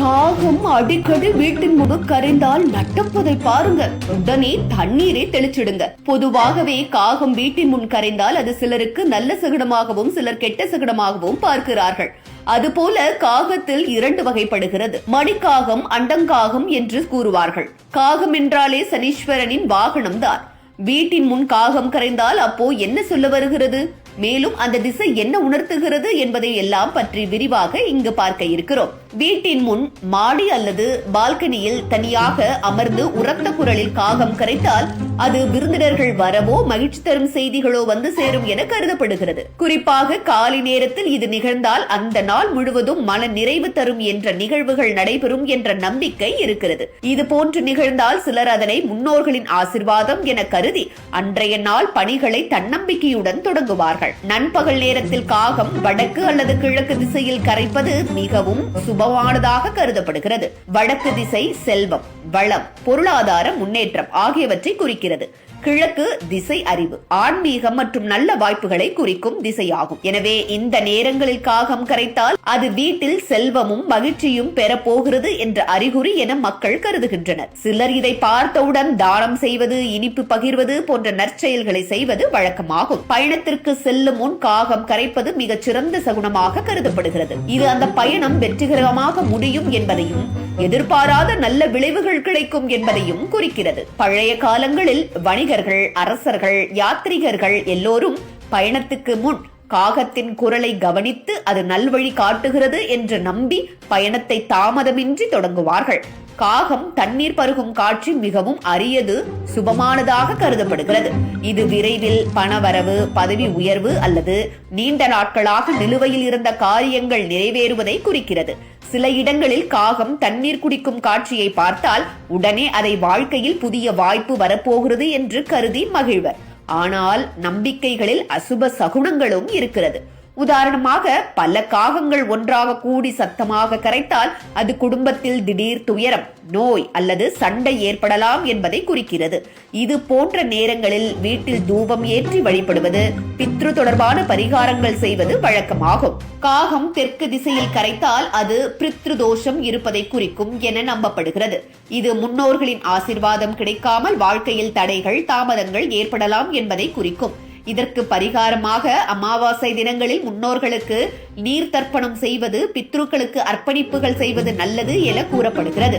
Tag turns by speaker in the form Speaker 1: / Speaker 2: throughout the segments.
Speaker 1: காகம் அடிக்கடி வீட்டின் முன்பு கரைந்தால் நட்டப்பதை பாருங்க. உடனே தண்ணீரை தெளிச்சிடுங்க. பொதுவாகவே காகம் வீட்டின் முன் கரைந்தால் அது சிலருக்கு நல்ல சகுனமாகவும் சிலர் கெட்ட சகுனமாகவும் பார்க்கிறார்கள். அதுபோல காகத்தில் 2 வகைப்படுகிறது. மணிக்காகம், அண்டங்காகம் என்று கூறுவார்கள். காகம் என்றாலே சனீஸ்வரனின் வாகனம்தான். வீட்டின் முன் காகம் கரைந்தால் அப்போ என்ன சொல்ல வருகிறது, மேலும் அந்த திசை என்ன உணர்த்துகிறது என்பதை எல்லாம் பற்றி விரிவாக இங்கு பார்க்க இருக்கிறோம். வீட்டின் முன் மாடி அல்லது பால்கனியில் தனியாக அமர்ந்து உரத்த குரலில் காகம் கரைத்தால் அது விருந்தினர்கள் வரவோ மகிழ்ச்சி தரும் செய்திகளோ வந்து சேரும் என கருதப்படுகிறது. குறிப்பாக காலை நேரத்தில் இது நிகழ்ந்தால் அந்த நாள் முழுவதும் மன நிறைவு தரும் என்ற நிகழ்வுகள் நடைபெறும் என்ற நம்பிக்கை இருக்கிறது. இது போன்று நிகழ்ந்தால் சிலர் அதனை முன்னோர்களின் ஆசிர்வாதம் என கருதி அன்றைய நாள் பணிகளை தன்னம்பிக்கையுடன் தொடங்குவார்கள். நண்பகல் நேரத்தில் காகம் வடக்கு அல்லது கிழக்கு திசையில் கரைப்பது மிகவும் சுபமானதாக கருதப்படுகிறது. வடக்கு திசை செல்வம், வளம், பொருளாதார முன்னேற்றம் ஆகியவற்றை குறிக்கிறது. கிழக்கு திசை அறிவு, ஆன்மீகம் மற்றும் நல்ல வாய்ப்புகளை குறிக்கும் திசையாகும். எனவே இந்த நேரங்களில் காகம் கரைத்தால் அது வீட்டில் செல்வமும் மகிழ்ச்சியும் பெறப்போகிறது என்ற அறிகுறி என மக்கள் கருதுகின்றனர். சிலர் இதை பார்த்தவுடன் தானம் செய்வது, இனிப்பு பகிர்வது போன்ற நற்செயல்களை செய்வது வழக்கமாகும். பயணத்திற்கு செல்லும் முன் காகம் கரைப்பது மிகச் சிறந்த சகுனமாக கருதப்படுகிறது. இது அந்த பயணம் வெற்றிகரமாக முடியும் என்பதையும் எதிர்பாராத நல்ல விளைவுகள் கிடைக்கும் என்பதையும் குறிக்கிறது. பழைய காலங்களில் வணிகர்கள், அரசர்கள், யாத்ரீகர்கள் எல்லோரும் பயணத்துக்கு முன் காகத்தின் குரலை கவனித்து அது நல்வழி காட்டுகிறது என்று நம்பி பயணத்தை தாமதமின்றி தொடங்குவார்கள். காகம் தண்ணீர் பருகும் காட்சி மிகவும் அரியது, சுபமானதாக கருதப்படுகிறது. இது விரைவில் பணவரவு, பதவி உயர்வு அல்லது நீண்ட நாட்களாக நிலுவையில் இருந்த காரியங்கள் நிறைவேறுவதை குறிக்கிறது. சில இடங்களில் காகம் தண்ணீர் குடிக்கும் காட்சியை பார்த்தால் உடனே அதை வாழ்க்கையில் புதிய வாய்ப்பு வரப்போகிறது என்று கருதி மகிழ்வர். ஆனால் நம்பிக்கைகளில் அசுப சகுனங்களும் இருக்கிறது. உதாரணமாக, பல காகங்கள் ஒன்றாக கூடி சத்தமாக கரைத்தால் அது குடும்பத்தில் திடீர் துயரம், நோய் அல்லது சண்டை ஏற்படலாம் என்பதை குறிக்கிறது. இது போன்ற நேரங்களில் வீட்டில் தூபம் ஏற்றி வழிபடுவது, பித்ரு தொடர்பான பரிகாரங்கள் செய்வது வழக்கமாகும். காகம் தெற்கு திசையில் கரைத்தால் அது பித்ரு தோஷம் இருப்பதை குறிக்கும் என நம்பப்படுகிறது. இது முன்னோர்களின் ஆசிர்வாதம் கிடைக்காமல் வாழ்க்கையில் தடைகள், தாமதங்கள் ஏற்படலாம் என்பதை குறிக்கும். இதற்கு பரிகாரமாக அமாவாசை தினங்களில் முன்னோர்களுக்கு நீர் தர்ப்பணம் செய்வது, பித்ருக்களுக்கு அர்ப்பணிப்புகள் செய்வது நல்லது என கூறப்படுகிறது.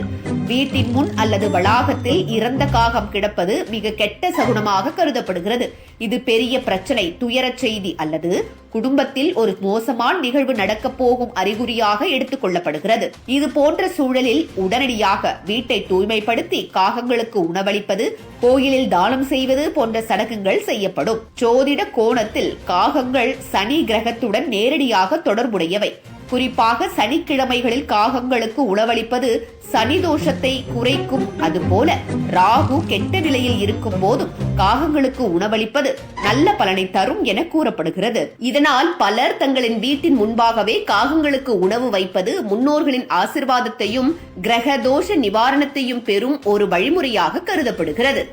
Speaker 1: வீட்டின் முன் அல்லது வளாகத்தில் இறந்த காகம் கிடப்பது மிக கெட்ட சகுனமாக கருதப்படுகிறது. இது பெரிய பிரச்சனை, துயர செய்தி அல்லது குடும்பத்தில் ஒரு மோசமான நிகழ்வு நடக்கப் போகும் அறிகுறியாக எடுத்துக் கொள்ளப்படுகிறது. இது போன்ற சூழலில் உடனடியாக வீட்டை தூய்மைப்படுத்தி காகங்களுக்கு உணவளிப்பது, கோயிலில் தானம் செய்வது போன்ற சடங்குகள் செய்யப்படும். ஜோதிட கோணத்தில் காகங்கள் சனி கிரகத்துடன் நேரடியாக தொடர்புடையவை. குறிப்பாக சனிக்கிழமைகளில் காகங்களுக்கு உணவளிப்பது சனி தோஷத்தை குறைக்கும். அதுபோல ராகு கெட்ட நிலையில் இருக்கும் போதும் காகங்களுக்கு உணவளிப்பது நல்ல பலனை தரும் என கூறப்படுகிறது. இதனால் பலர் தங்களின் வீட்டின் முன்பாகவே காகங்களுக்கு உணவு வைப்பது முன்னோர்களின் ஆசிர்வாதத்தையும் கிரக தோஷ நிவாரணத்தையும் பெறும் ஒரு வழிமுறையாக கருதப்படுகிறது.